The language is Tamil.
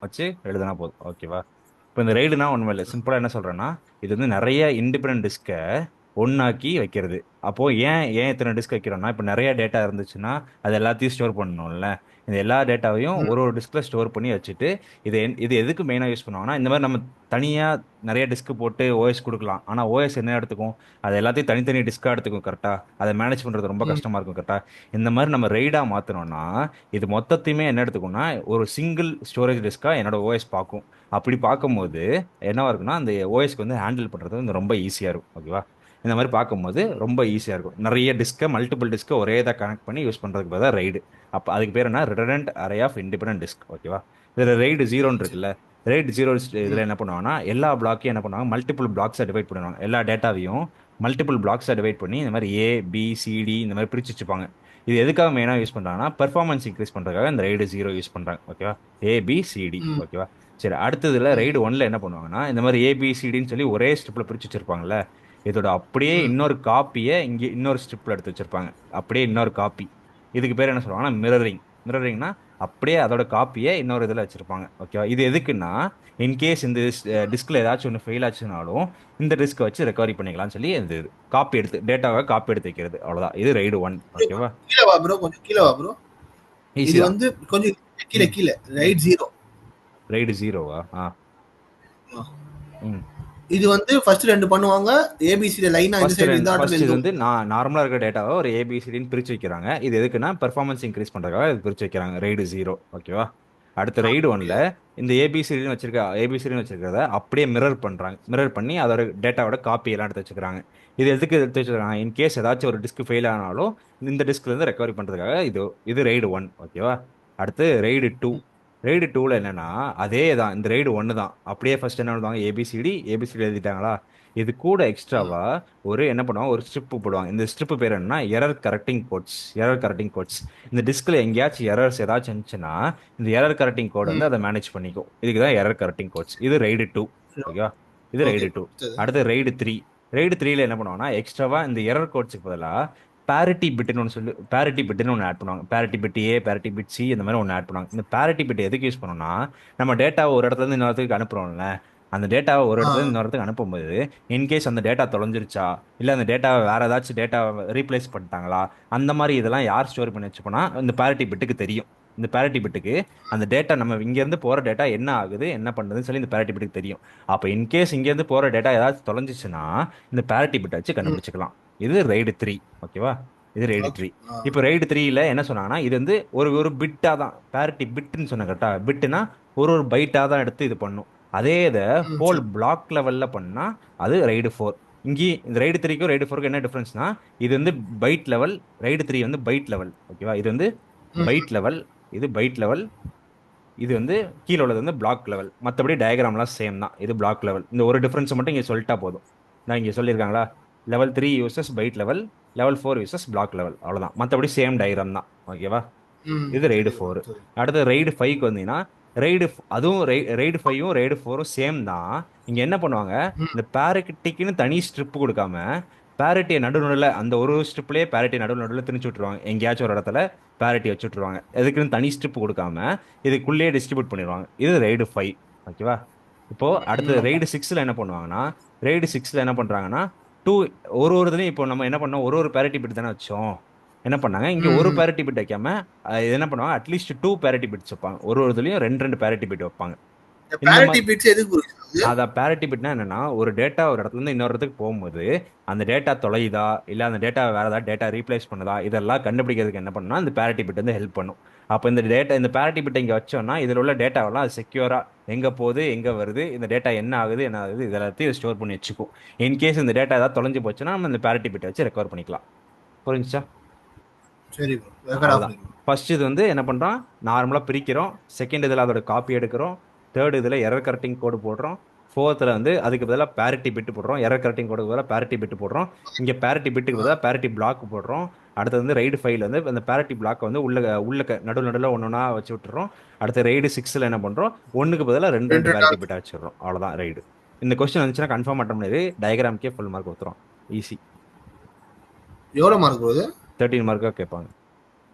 வச்சு எழுதுனா போதும். ஓகேவா? இப்போ இந்த ரெய்டுனா ஒன்றும் இல்லை. சிம்பிளாக என்ன சொல்கிறேன்னா, இது வந்து நிறைய இண்டிபெண்டன்ட் டிஸ்கை ஒன்னாக்கி வைக்கிறது. அப்போ ஏன் இத்தனை டிஸ்க் வைக்கிறோம்னா, இப்போ நிறைய டேட்டா இருந்துச்சுன்னா அது எல்லாத்தையும் ஸ்டோர் பண்ணணும்ல. இந்த எல்லா டேட்டாவையும் ம். ஒரு டிஸ்க்ல ஸ்டோர் பண்ணி வச்சுட்டு, இது எதுக்கு மெயினாக யூஸ் பண்ணுவாங்கன்னா, இந்த மாதிரி நம்ம தனியாக நிறைய டிஸ்க் போட்டு ஓஎஸ் கொடுக்கலாம். ஆனால் ஓஎஸ் என்ன எடுத்துக்கும்? அது எல்லாத்தையும் தனித்தனி டிஸ்காக எடுத்துக்கும். கரெக்டாக அதை மேனேஜ் பண்ணுறது ரொம்ப ம். கஷ்டமாக இருக்கும். கரெக்டாக இந்த மாதிரி நம்ம ரெய்டாக மாற்றினோம்னா, இது மொத்தத்தையுமே என்ன எடுத்துக்கும்னா ஒரு சிங்கிள் ஸ்டோரேஜ் டிஸ்காக என்னோட ஓஎஸ் பார்க்கும். அப்படி பார்க்கும்போது என்னவா இருக்குன்னா, அந்த ஓஎஸ்க்கு வந்து ஹேண்டில் பண்ணுறது வந்து ரொம்ப ஈஸியாக இருக்கும். ஓகேவா? இந்த மாதிரி பார்க்கும்போது ரொம்ப ஈஸியாக இருக்கும். நிறைய டிஸ்கை மல்டிபிள் டிஸ்கை ஒரே இதாக கனெக்ட் பண்ணி யூஸ் பண்ணுறதுக்கு பதிலாக ரைடு. அப்போ அதுக்கு பேர் என்ன? Redundant array of independent disk. ஓகேவா? இதில் ரைடு ஜீரோன்னு சரி. இருக்குல்ல. ரைடு ஜீரோ இதில் ம். என்ன பண்ணுவாங்கன்னா, எல்லா பிளாக்கையும் என்ன பண்ணுவாங்க, மல்டிபிள் பிளாக்ஸை டிவைட் பண்ணுவாங்க. எல்லா டேட்டாவையும் மல்டிபிள் பிளாக்ஸை டிவைட் பண்ணி இந்த மாதிரி ஏ பி சிடி இந்த மாதிரி பிரிச்சு வச்சுப்பாங்க. இது எதுக்காக மெயினாக யூஸ் பண்ணுறாங்கன்னா, பெர்ஃபார்மன்ஸ் இன்க்ரீஸ் பண்ணுறதுக்காக இந்த ரைடு ஜீரோ யூஸ் பண்ணுறாங்க. ஓகேவா? ஏபிசிடி. ம். ஓகேவா? சரி, அடுத்ததுல ம். ரைடு ஒன்ல என்ன பண்ணுவாங்கன்னா, இந்த மாதிரி ஏபிசிடின்னு சொல்லி ஒரே ஸ்ட்ரிப்ல பிரிச்சு வச்சிருப்பாங்கல்ல. இதோட அப்படியே ம். இன்னொரு காப்பியை இங்கே இன்னொரு ஸ்ட்ரிப்ல எடுத்து வச்சிருப்பாங்க. அப்படியே இன்னொரு காப்பி. இதுக்கு பேர் என்ன சொல்லுவாங்கன்னா மிரரிங். மிரரிங்னா அப்படியே அதோட காப்பியை இன்னொரு இதில் வச்சிருப்பாங்க. ஓகேவா? இது எதுக்குன்னா, இன்கேஸ் இந்த டிஸ்க்ல ஏதாச்சும் ஒன்று ஃபெயில் ஆச்சுனாலும் இந்த டிஸ்க்கை வச்சு ரெக்கவரி பண்ணிக்கலாம்னு சொல்லி இந்த காப்பி எடுத்து டேட்டாவை காப்பி எடுத்து வைக்கிறது. அவ்வளோதான். இது ரைடு ஒன். ஓகேவா? கீழே வா ப்ரோ, கொஞ்சம் கீழே வா ப்ரோ. ஈஸி இது தான். வந்து கொஞ்சம் கீழே ம். கீழே ம். Right zero. ரைடு ஜீரோவா? ஆ. ம். இது வந்து ஃபர்ஸ்ட் ரெண்டு பண்ணுவாங்க. ஏபிசிடி லைனா இந்த சைடு இந்த ஆர்டர்ல ஃபர்ஸ்ட் இது எழுதுவோம். வந்து நான் நார்மலாக இருக்கிற டேட்டாவை ஒரு ஏபிசிடின்னு பிரித்து வைக்கிறாங்க. இது எதுக்குன்னா பெர்ஃபார்மன்ஸ் இன்க்ரீஸ் பண்ணுறதுக்காக இது பிரித்து வைக்கிறாங்க. Ride zero. ஓகேவா? அடுத்த ரைடு ஓகே. ஒன்ல இந்த ஏபிசிடின்னு வச்சிருக்கிறத அப்படியே மிரர் பண்ணுறாங்க. மிரர் பண்ணி அதோட டேட்டாவோட காப்பி எல்லாம் எடுத்து வச்சுக்கிறாங்க. இது எதுக்கு எடுத்து வச்சுக்கிறாங்க? இன்கேஸ் ஏதாச்சும் ஒரு டிஸ்க் ஃபெயில் ஆனாலும் இந்த டிஸ்க்ல இருந்து ரெக்கவரி பண்ணுறதுக்காக இது ரைடு ஒன். ஓகேவா? அடுத்து ரைடு டூ. ரைடு டூவில் என்னன்னா, அதே தான், இந்த ரைடு ஒன்று தான். அப்படியே ஃபர்ஸ்ட் என்ன பண்ணுவாங்க, ஏபிசிடி ஏபிசிடி எழுதிட்டாங்களா, இது கூட எக்ஸ்ட்ராவா ஒரு என்ன பண்ணுவாங்க, ஒரு ஸ்ட்ரிப் போடுவாங்க. இந்த ஸ்ட்ரிப் பேர் என்னன்னா error correcting codes. Error correcting codes. இந்த டிஸ்க்ல எங்கேயாச்சும் எரர்ஸ் ஏதாச்சும் இருந்துச்சுன்னா இந்த எரர் கரெக்டிங் கோட் வந்து அதை மேனேஜ் பண்ணிக்கும். இதுக்கு தான் எரர் கரெக்டிங் கோட்ஸ். இது ரைடு டூ. ஓகேவா? இது ஓகே. RAID two. அடுத்து ரைடு த்ரீ. ரைடு த்ரீல என்ன பண்ணுவாங்கன்னா, எக்ஸ்ட்ராவா இந்த எரர் கோட்ஸுக்கு பதிலாக பேரிட்டி பிட்னு ஒன்று ஆட் பண்ணுவாங்க. பேரிட்டி பிட் ஏ, பேரிட்டி பிட் சி, இந்த மாதிரி ஒன்று ஆட் பண்ணுவாங்க. இந்த பேரிட்டி பிட் எதுக்கு யூஸ் பண்ணோம்னா, நம்ம டேட்டாவை ஒரு இடத்துல இருந்து இன்னொரு இடத்துக்கு அனுப்புறோம்ல. அந்த டேட்டாவை ஒரு இடத்துல இருந்து இன்னொரு இடத்துக்கு அனுப்பும்போது இன்கேஸ் அந்த டேட்டா தொலைஞ்சிருச்சா, இல்லை அந்த டேட்டாவை வேற ஏதாச்சும் டேட்டாவை ரீப்ளேஸ் பண்ணிட்டாங்களா, அந்த மாதிரி இதெல்லாம் யார் ஸ்டோர் பண்ணி வச்சுப்போனா இந்த பேரிட்டி பிட்டுக்கு தெரியும். இந்த பேரிட்டி பிட்டுக்கு அந்த டேட்டா நம்ம இங்கேருந்து போகிற டேட்டா என்ன ஆகுது என்ன பண்ணுதுன்னு சொல்லி இந்த பேரிட்டி பிட்டுக்கு தெரியும். அப்போ இன்கேஸ் இங்கேருந்து போகிற டேட்டா ஏதாச்சும் தொலைஞ்சிச்சுன்னா இந்த பேரிட்டி பிட்டை வச்சு கண்டுபிடிச்சிக்கலாம். இது ரைடு த்ரீ. ஓகேவா? இது ரைடு ஓகே. த்ரீ. இப்போ ரைடு த்ரீல என்ன சொன்னாங்கன்னா, இது வந்து ஒரு ஒரு பிட்டா தான். பேரிட்டி பிட்னு சொன்ன கரெக்டா? பிட்னா ஒரு ஒரு பைட்டா தான் எடுத்து இது பண்ணும். அதே இதை ஹோல் சரி. பிளாக் லெவல்ல பண்ணா அது ரைடு ஃபோர். இங்கே இந்த ரைடு த்ரீக்கும் ரைடு ஃபோருக்கும் என்ன டிஃபரன்ஸ்னா, இது வந்து பைட் லெவல், ரைடு த்ரீ வந்து பைட் லெவல். ஓகேவா? இது வந்து ம். பைட் லெவல், இது பைட் லெவல், இது வந்து கீழே உள்ளது வந்து பிளாக் லெவல். மற்றபடி டயக்ராம்லாம் சேம் தான். இது பிளாக் லெவல். இந்த ஒரு டிஃபரன்ஸ் மட்டும் இங்கே சொல்லிட்டா போதும். நான் இங்கே சொல்லியிருக்காங்களா, level three uses byte level, level four uses block level. அவ்வளோதான். மற்றபடி சேம் டயக்ராம் தான். ஓகேவா? ம். இது ரைடு சரி ப்ரோ. ஃபோர். சரி. அடுத்து ரைடு ஃபைவ்க்கு வந்தீங்கன்னா, அதுவும் ரைடு ஃபைவும் ரைடு ஃபோரும் சேம் தான். இங்கே என்ன பண்ணுவாங்க, ம். இந்த பேரட்டிக்குன்னு தனி ஸ்ட்ரிப் கொடுக்காம பேரட்டியை நடுநடுல அந்த ஒரு ஸ்ட்ரிப்லேயே பேரட்டி நடுநடுல திணிச்சு விட்டுருவாங்க. எங்கேயாச்சும் ஒரு இடத்துல பேரட்டி வச்சு விட்டுருவாங்க. எதுக்குன்னு தனி ஸ்ட்ரிப் கொடுக்காம இதுக்குள்ளேயே டிஸ்ட்ரிபியூட் பண்ணிடுவாங்க. இது ரைடு ஃபைவ். ஓகேவா? இப்போ அடுத்து ம். ரைடு சிக்ஸில் என்ன பண்ணுவாங்கன்னா, ரைடு சிக்ஸில் என்ன பண்ணுறாங்கன்னா, டூ ஒரு இதுலையும் இப்போ நம்ம என்ன பண்ணோம், ஒரு பேரட்டி பிட் தானே வச்சோம். என்ன பண்ணாங்க, இங்கே ஒரு ம். பேரிட்டி பிட் வைக்காம என்ன பண்ணுவாங்க, அட்லீஸ்ட் டூ பேரிட்டி பிட்ஸ் வைப்பாங்க. ஒரு இதுலையும் ரெண்டு ரெண்டு பேரிட்டி பிட் வைப்பாங்க. இந்த இந்த பேரிட்டி மாதிரி பிட்ஸ் எதுக்கு ப்ரோ யூஸ் ஆகுது? அதான் பேரிட்டி பிட்னா என்னன்னா, ஒரு டேட்டா ஒரு இடத்துல இருந்து இன்னொரு இடத்துக்கு போகும்போது அந்த டேட்டா தொலையுதா, இல்லை அந்த டேட்டா வேற ஏதாவது டேட்டா ரீப்ளேஸ் பண்ணுதா, இதெல்லாம் கண்டுபிடிக்கிறதுக்கு என்ன பண்ணா இந்த பேரிட்டி பிட் வந்து ஹெல்ப் பண்ணும். அப்போ இந்த பேரிட்டி பிட் இங்கே வச்சோம்னா இதில் உள்ள டேட்டாவெல்லாம் அது செக்யூரா எங்கே போகுது எங்கே வருது, இந்த டேட்டா என்ன ஆகுது இது எல்லாத்தையும் ஸ்டோர் பண்ணி வச்சுக்கும். இன்கேஸ் இந்த டேட்டா ஏதாவது தொலைஞ்சு போச்சுன்னா நம்ம இந்த பேரிட்டி பிட்டை வச்சு ரெக்கவர் பண்ணிக்கலாம். புரிஞ்சுச்சா? சரி ப்ரோ. ரெக்கார்ட் ஆஃப் அவ்வளோதான். பண்ணிக்கோ. ஃபர்ஸ்ட் இது வந்து என்ன பண்ணுறோம், நார்மலாக பிரிக்கிறோம். செகண்ட் இதில் அதோட காப்பி எடுக்கிறோம். தேர்ட் இதில் எரர் கரெக்டிங் கோடு போடுறோம். ஃபோர்த்தில் வந்து அதுக்கு பதிலாக பேரிட்டி பிட்டு போடுறோம். எரர் கரெக்டிங் கோடுக்கு பதிலாக பேரிட்டி பிட்டு போடுறோம். இங்கே பேரிட்டி பிட்டுக்கு பதிலாக பேரிட்டி பிளாக் போடுறோம். அடுத்து வந்து ரைடு ஃபைவ்ல வந்து அந்த பேரிட்டி பிளாக் வந்து நடுவில் நடுவில் ஒன்று ஒன்றா வச்சு விட்டுறோம். அடுத்து ரைடு சிக்ஸில் என்ன பண்ணுறோம், ஒன்றுக்கு பதிலாக ரெண்டு ரெண்டு ரெண்டு ரெண்டா. பேரிட்டி பிட்டை வச்சிடுறோம். அவ்வளோதான் ரைடு. இந்த கொஸ்டின் வந்துச்சுன்னா கன்ஃபார்ம் பண்ண முடியாது. டயக்ராம்க்கே ஃபுல் மார்க் கொடுத்துரும். ஈஸி. எவ்வளோ மார்க் ப்ரோ இது? 13 மார்க்காக கேட்பாங்க.